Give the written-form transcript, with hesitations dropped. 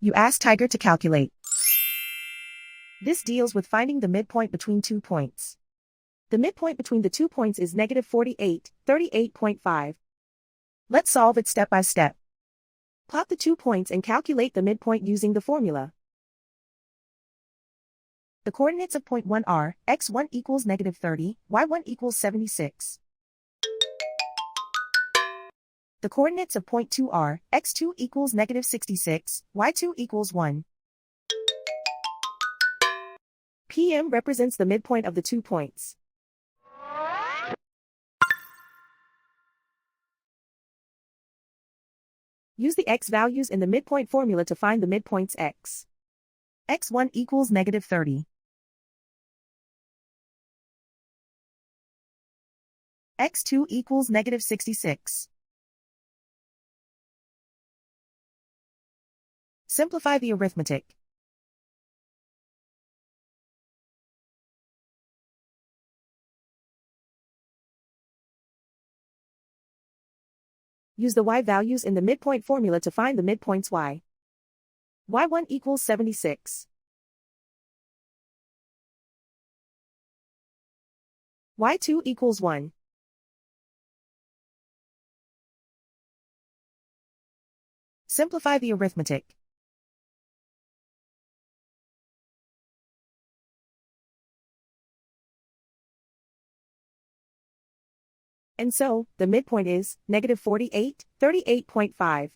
You ask Tiger to calculate. This deals with finding the midpoint between 2 points. The midpoint between the 2 points is negative 48, 38.5. Let's solve it step by step. Plot the 2 points and calculate the midpoint using the formula. The coordinates of point 1 are, x1 equals negative 30, y1 equals 76. The coordinates of point 2 are, x2 equals negative 66, y2 equals 1. PM represents the midpoint of the 2 points. Use the x values in the midpoint formula to find the midpoints x. x1 equals negative 30. x2 equals negative 66. Simplify the arithmetic. Use the y values in the midpoint formula to find the midpoints y. y1 equals 76. y2 equals 1. Simplify the arithmetic. And so, the midpoint is negative 48, 38.5.